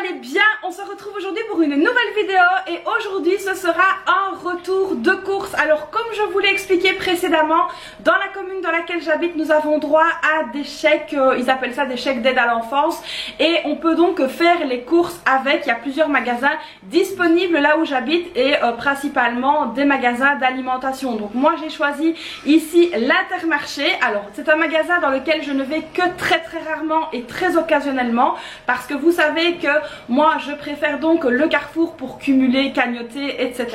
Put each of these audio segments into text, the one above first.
allez bien? On se retrouve aujourd'hui pour une nouvelle vidéo et aujourd'hui ce sera un retour de course. Alors comme je vous l'ai expliqué précédemment, dans la commune dans laquelle j'habite nous avons droit à des chèques, ils appellent ça des chèques d'aide à l'enfance, et on peut donc faire les courses avec. Il y a plusieurs magasins disponibles là où j'habite et principalement des magasins d'alimentation. Donc moi j'ai choisi ici l'Intermarché. Alors c'est un magasin dans lequel je ne vais que très rarement et très occasionnellement, parce que vous savez que moi je préfère donc le Carrefour pour cumuler, cagnotter, etc.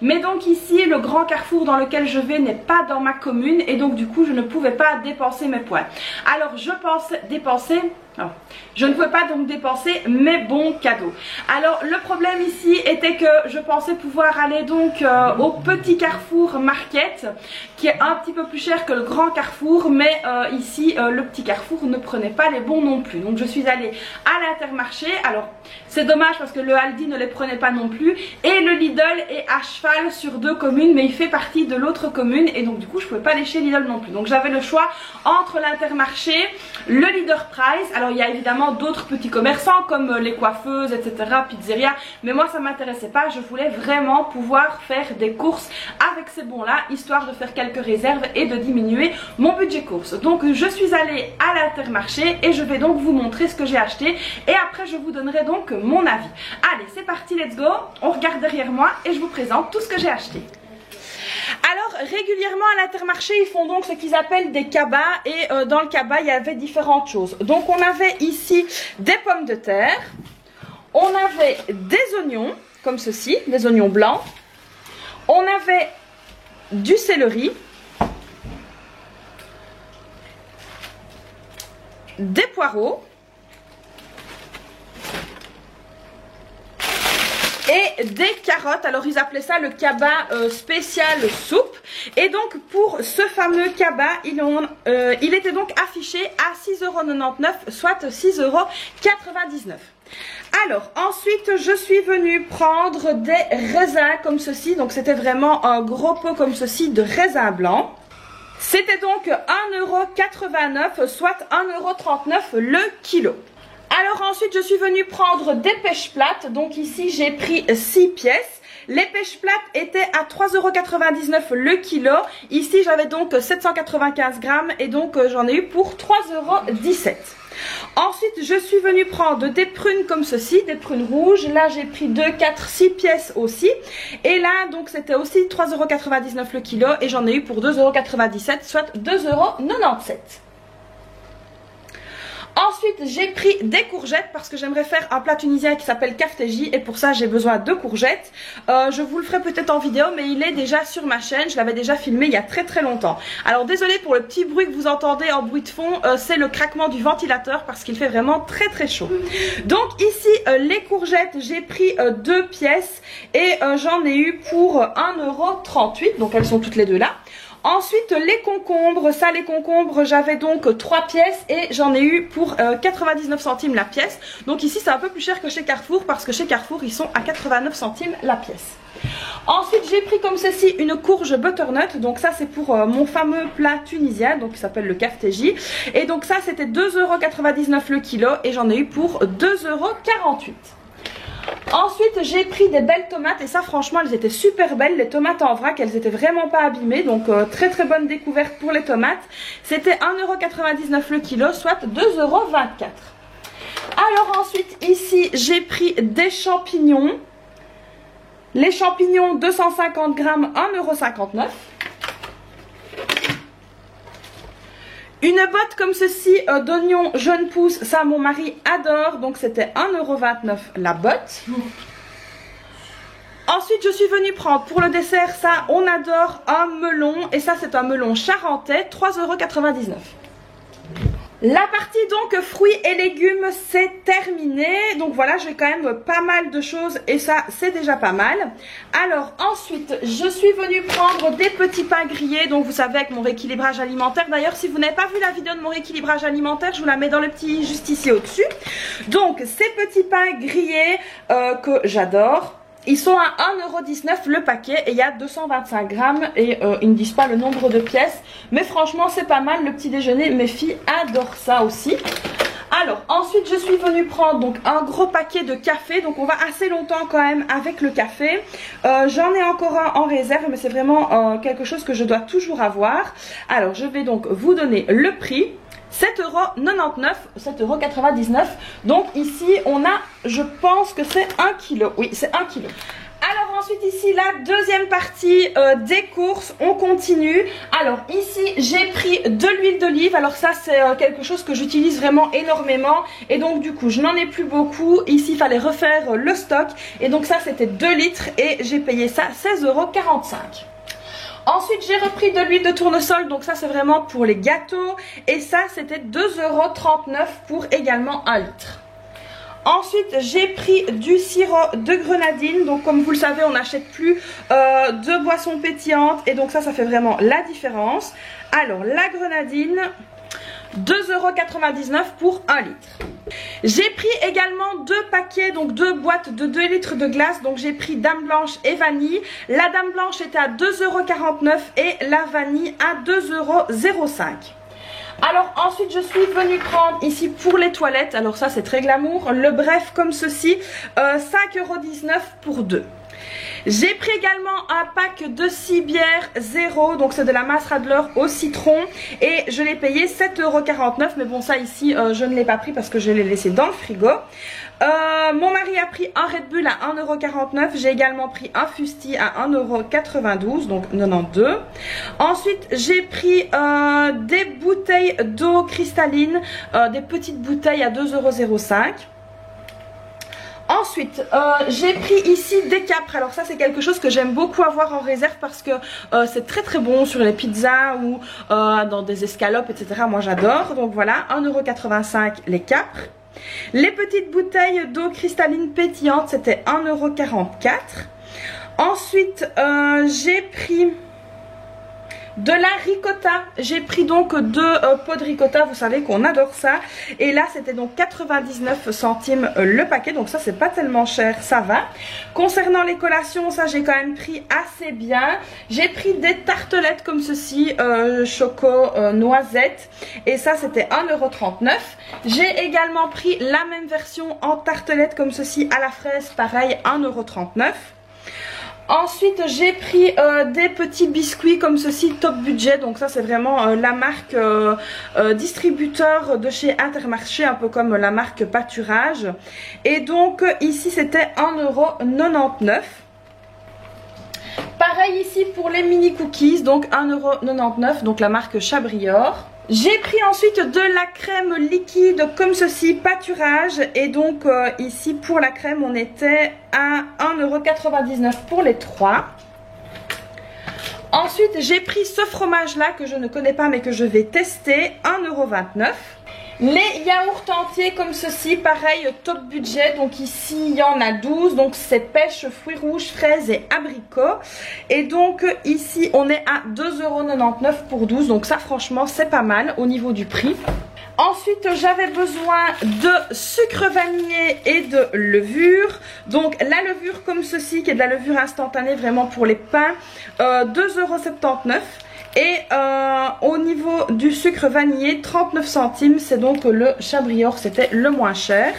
Mais donc ici le grand Carrefour dans lequel je vais n'est pas dans ma commune et donc du coup je ne pouvais pas dépenser mes points. Alors je pense dépenser... Non, je ne pouvais pas donc dépenser mes bons cadeaux. Alors le problème ici était que je pensais pouvoir aller donc au petit Carrefour Market, qui est un petit peu plus cher que le grand Carrefour, mais ici le petit Carrefour ne prenait pas les bons non plus. Donc je suis allée à l'Intermarché. Alors c'est dommage parce que le Aldi ne les prenait pas non plus, et le Lidl est à cheval sur deux communes, mais il fait partie de l'autre commune et donc du coup je ne pouvais pas aller chez Lidl non plus. Donc j'avais le choix entre l'Intermarché, le Leader Price. Alors il y a évidemment d'autres petits commerçants comme les coiffeuses, etc., pizzeria, mais moi ça m'intéressait pas. Je voulais vraiment pouvoir faire des courses avec ces bons là, histoire de faire quelques réserves et de diminuer mon budget course. Donc je suis allée à l'Intermarché et je vais donc vous montrer ce que j'ai acheté et après je vous donnerai donc mon avis. Allez c'est parti, let's go. On regarde derrière moi et je vous présente tout ce que j'ai acheté. Alors régulièrement à l'Intermarché ils font donc ce qu'ils appellent des cabas, et dans le cabas il y avait différentes choses. Donc on avait ici des pommes de terre, on avait des oignons comme ceci, des oignons blancs, on avait du céleri, des poireaux et des carottes. Alors ils appelaient ça le cabas spécial soupe. Et donc pour ce fameux cabas il était donc affiché à 6,99 €, soit 6,99 €. Alors ensuite je suis venue prendre des raisins comme ceci. Donc c'était vraiment un gros pot comme ceci de raisins blancs. C'était donc 1,89 €, soit 1,39 € le kilo. Alors ensuite je suis venue prendre des pêches plates. Donc ici j'ai pris 6 pièces. Les pêches plates étaient à 3,99 € le kilo. Ici j'avais donc 795 grammes et donc j'en ai eu pour 3,17 €. Ensuite je suis venue prendre des prunes comme ceci, des prunes rouges. Là j'ai pris 2, 4, 6 pièces aussi. Et là donc c'était aussi 3,99 € le kilo et j'en ai eu pour 2,97 €, soit 2,97 €. Ensuite j'ai pris des courgettes parce que j'aimerais faire un plat tunisien qui s'appelle kafteji et pour ça j'ai besoin de courgettes. Je vous le ferai peut-être en vidéo, mais il est déjà sur ma chaîne, je l'avais déjà filmé il y a très longtemps. Alors désolé pour le petit bruit que vous entendez en bruit de fond, c'est le craquement du ventilateur parce qu'il fait vraiment très chaud. Donc ici les courgettes j'ai pris 2 pièces et j'en ai eu pour 1,38 €, donc elles sont toutes les deux là. Ensuite les concombres, ça les concombres j'avais donc 3 pièces et j'en ai eu pour 99 centimes la pièce. Donc ici c'est un peu plus cher que chez Carrefour parce que chez Carrefour ils sont à 89 centimes la pièce. Ensuite j'ai pris comme ceci une courge butternut, donc ça c'est pour mon fameux plat tunisien donc qui s'appelle le kafteji. Et donc ça c'était 2,99 € le kilo et j'en ai eu pour 2,48 €. Ensuite j'ai pris des belles tomates et ça franchement elles étaient super belles, les tomates en vrac, elles étaient vraiment pas abîmées, donc très bonne découverte pour les tomates. C'était 1,99 € le kilo, soit 2,24 €. Alors ensuite ici j'ai pris des champignons. Les champignons 250 grammes, 1,59 €. Une botte comme ceci d'oignons jeunes pousses, ça mon mari adore, donc c'était 1,29 € la botte. Ensuite je suis venue prendre pour le dessert, ça on adore, un melon, et ça c'est un melon charentais, 3,99 €. La partie donc fruits et légumes c'est terminé. Donc voilà, j'ai quand même pas mal de choses et ça c'est déjà pas mal. Alors ensuite je suis venue prendre des petits pains grillés. Donc vous savez, avec mon rééquilibrage alimentaire. D'ailleurs si vous n'avez pas vu la vidéo de mon rééquilibrage alimentaire, je vous la mets dans le petit juste ici au dessus. Donc ces petits pains grillés que j'adore. Ils sont à 1,19 € le paquet et il y a 225 grammes et ils ne disent pas le nombre de pièces. Mais franchement c'est pas mal le petit déjeuner, mes filles adorent ça aussi. Alors ensuite je suis venue prendre donc un gros paquet de café. Donc on va assez longtemps quand même avec le café. J'en ai encore un en réserve, mais c'est vraiment quelque chose que je dois toujours avoir. Alors je vais donc vous donner le prix. 7,99 €, 7,99 €. Donc ici on a, je pense que c'est 1 kg. Oui, c'est 1 kg. Alors ensuite ici la deuxième partie des courses, on continue. Alors ici j'ai pris de l'huile d'olive. Alors ça c'est quelque chose que j'utilise vraiment énormément. Et donc du coup je n'en ai plus beaucoup. Ici il fallait refaire le stock. Et donc ça c'était 2 litres et j'ai payé ça 16,45 €. Ensuite j'ai repris de l'huile de tournesol, donc ça c'est vraiment pour les gâteaux. Et ça c'était 2,39 € pour également 1 litre. Ensuite j'ai pris du sirop de grenadine. Donc comme vous le savez on n'achète plus de boissons pétillantes. Et donc ça fait vraiment la différence. Alors la grenadine, 2,99 € pour 1 litre. J'ai pris également 2 paquets, donc 2 boîtes de 2 litres de glace. Donc j'ai pris dame blanche et vanille. La dame blanche était à 2,49 € et la vanille à 2,05 €. Alors ensuite je suis venue prendre ici pour les toilettes. Alors ça c'est très glamour. Le bref comme ceci, 5,19 € pour 2. J'ai pris également un pack de 6 bières 0, donc c'est de la Mass Radler au citron et je l'ai payé 7,49 €, mais bon ça ici je ne l'ai pas pris parce que je l'ai laissé dans le frigo. Mon mari a pris un Red Bull à 1,49 €, j'ai également pris un Fusti à 1,92 €, donc 92. Ensuite j'ai pris des bouteilles d'eau cristalline, des petites bouteilles à 2,05 €. Ensuite, j'ai pris ici des capres. Alors ça c'est quelque chose que j'aime beaucoup avoir en réserve parce que c'est très très bon sur les pizzas ou dans des escalopes, etc. Moi j'adore. Donc voilà, 1,85 € les capres. Les petites bouteilles d'eau cristalline pétillante, c'était 1,44 €. Ensuite, j'ai pris de la ricotta. J'ai pris donc 2 pots de ricotta, vous savez qu'on adore ça. Et là c'était donc 99 centimes le paquet, donc ça c'est pas tellement cher, ça va. Concernant les collations, ça j'ai quand même pris assez bien. J'ai pris des tartelettes comme ceci, choco noisette, et ça c'était 1,39 €. J'ai également pris la même version en tartelette comme ceci à la fraise, pareil 1,39 €. Ensuite j'ai pris des petits biscuits comme ceci top budget, donc ça c'est vraiment la marque distributeur de chez Intermarché, un peu comme la marque Pâturage. Et donc ici c'était 1,99 €. Pareil ici pour les mini cookies, donc 1,99 €, donc la marque Chabrior. J'ai pris ensuite de la crème liquide comme ceci, Pâturage. Et donc ici pour la crème on était à 1,99 € pour les 3. Ensuite j'ai pris ce fromage là que je ne connais pas mais que je vais tester, 1,29 €. Les yaourts entiers comme ceci, pareil top budget, donc ici il y en a 12, donc c'est pêche, fruits rouges, fraises et abricots. Et donc ici on est à 2,99 € pour 12, donc ça franchement c'est pas mal au niveau du prix. Ensuite j'avais besoin de sucre vanillé et de levure. Donc la levure comme ceci qui est de la levure instantanée vraiment pour les pains, 2,79 €. Et au niveau du sucre vanillé 39 centimes, c'est donc le Chabrior, c'était le moins cher.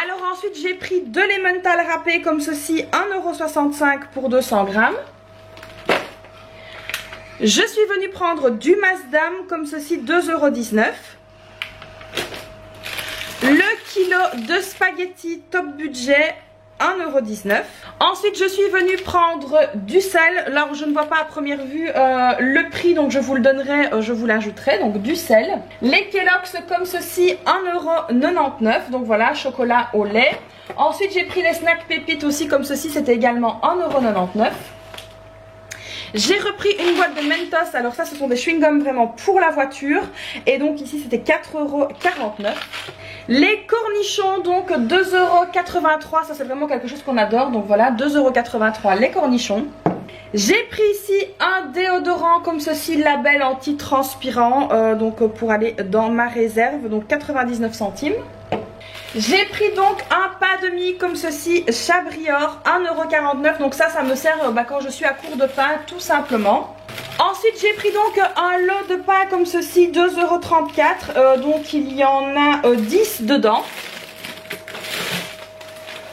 Alors ensuite j'ai pris de l'emmental râpé comme ceci, 1,65 € pour 200 grammes. Je suis venue prendre du Masdam comme ceci, 2,19 €. Le kilo de spaghettis top budget, 1,19 €. Ensuite je suis venue prendre du sel. Alors je ne vois pas à première vue le prix, donc je vous le donnerai, je vous l'ajouterai. Donc du sel. Les Kellogg's comme ceci, 1,99 €. Donc voilà, chocolat au lait. Ensuite j'ai pris les snacks pépites aussi comme ceci, c'était également 1,99 €. J'ai repris une boîte de Mentos. Alors ça ce sont des chewing-gums vraiment pour la voiture. Et donc ici c'était 4,49 €. Les cornichons donc 2,83 €. Ça c'est vraiment quelque chose qu'on adore. Donc voilà, 2,83 € les cornichons. J'ai pris ici un déodorant comme ceci, label anti-transpirant, donc pour aller dans ma réserve, donc 99 centimes. J'ai pris donc un pain de mie comme ceci, Chabrior, 1,49 €. Donc ça me sert quand je suis à court de pain tout simplement. En Ensuite j'ai pris donc un lot de pain comme ceci, 2,34 €, donc il y en a 10 dedans.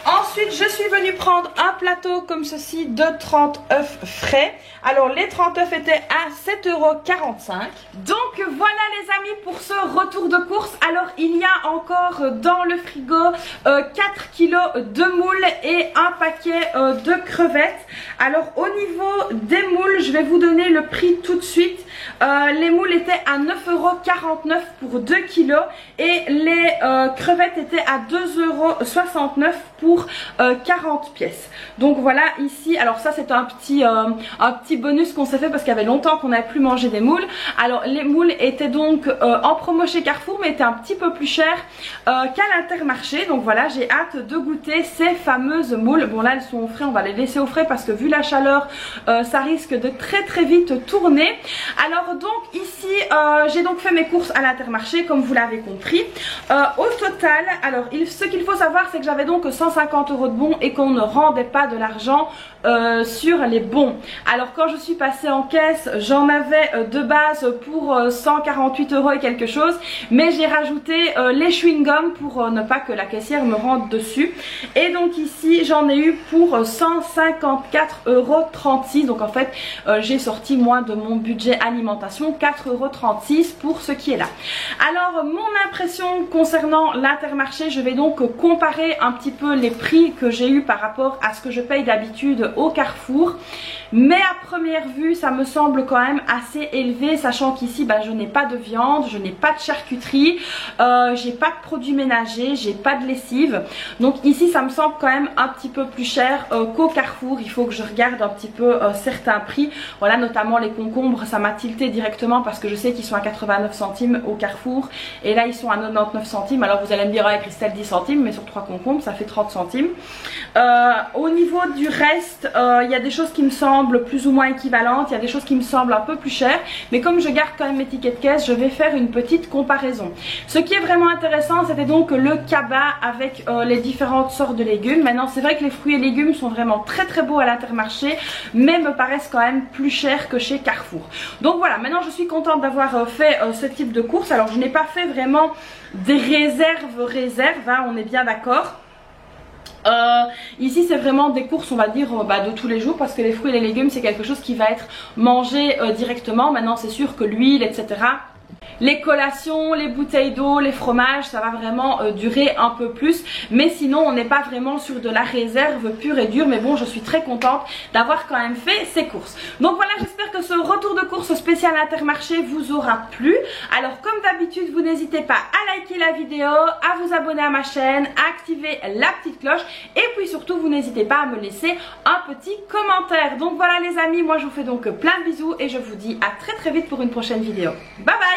Ensuite, je suis venue prendre un plateau comme ceci de 30 œufs frais. Alors, les 30 œufs étaient à 7,45 €. Donc, voilà les amis pour ce retour de course. Alors, il y a encore dans le frigo 4 kilos de moules et un paquet de crevettes. Alors, au niveau des moules, je vais vous donner le prix tout de suite. Les moules étaient à 9,49 € pour 2 kilos et les crevettes étaient à 2,69 € pour 40 pièces. Donc voilà ici, alors ça c'est un petit bonus qu'on s'est fait parce qu'il y avait longtemps qu'on n'avait plus mangé des moules. Alors les moules étaient donc en promo chez Carrefour mais étaient un petit peu plus chers qu'à l'Intermarché. Donc voilà, j'ai hâte de goûter ces fameuses moules. Bon là elles sont au frais, on va les laisser au frais parce que vu la chaleur ça risque de très vite tourner. Alors donc ici j'ai donc fait mes courses à l'Intermarché comme vous l'avez compris. Au total, alors ce qu'il faut savoir c'est que j'avais donc 150 € de bons et qu'on ne rendait pas de l'argent sur les bons. Alors quand je suis passée en caisse, j'en avais de base pour 148 € et quelque chose, mais j'ai rajouté les chewing-gums pour ne pas que la caissière me rende dessus. Et donc ici j'en ai eu pour 154,36 €. Donc en fait j'ai sorti moins de mon budget alimentation, 4,36 € pour ce qui est là. Alors mon impression concernant l'Intermarché, je vais donc comparer un petit peu les prix que j'ai eu par rapport à ce que je paye d'habitude au Carrefour. Mais à première vue ça me semble quand même assez élevé, sachant qu'ici je n'ai pas de viande, je n'ai pas de charcuterie, j'ai pas de produits ménagers, j'ai pas de lessive. Donc ici ça me semble quand même un petit peu plus cher qu'au Carrefour. Il faut que je regarde un petit peu certains prix. Voilà, notamment les concombres, ça m'a tilté directement parce que je sais qu'ils sont à 89 centimes au Carrefour et là ils sont à 99 centimes. Alors vous allez me dire ouais Christelle, 10 centimes, mais sur 3 concombres ça fait 30 centimes. Au niveau du reste, il y a des choses qui me semblent plus ou moins équivalentes, il y a des choses qui me semblent un peu plus chères, mais comme je garde quand même mes tickets de caisse, je vais faire une petite comparaison. Ce qui est vraiment intéressant, c'était donc le cabas avec les différentes sortes de légumes. Maintenant c'est vrai que les fruits et légumes sont vraiment très beaux à l'Intermarché, mais me paraissent quand même plus chers que chez Carrefour. Donc voilà, maintenant je suis contente d'avoir fait ce type de course. Alors je n'ai pas fait vraiment des réserves, hein, on est bien d'accord. Ici c'est vraiment des courses on va dire de tous les jours parce que les fruits et les légumes c'est quelque chose qui va être mangé directement. Maintenant c'est sûr que l'huile etc, les collations, les bouteilles d'eau, les fromages, ça va vraiment durer un peu plus. Mais sinon on n'est pas vraiment sur de la réserve pure et dure. Mais bon, je suis très contente d'avoir quand même fait ces courses. Donc voilà, j'espère que ce retour de course spécial Intermarché vous aura plu. Alors comme d'habitude, vous n'hésitez pas à liker la vidéo, à vous abonner à ma chaîne, à activer la petite cloche. Et puis surtout, vous n'hésitez pas à me laisser un petit commentaire. Donc voilà les amis, moi je vous fais donc plein de bisous et je vous dis à très vite pour une prochaine vidéo. Bye bye.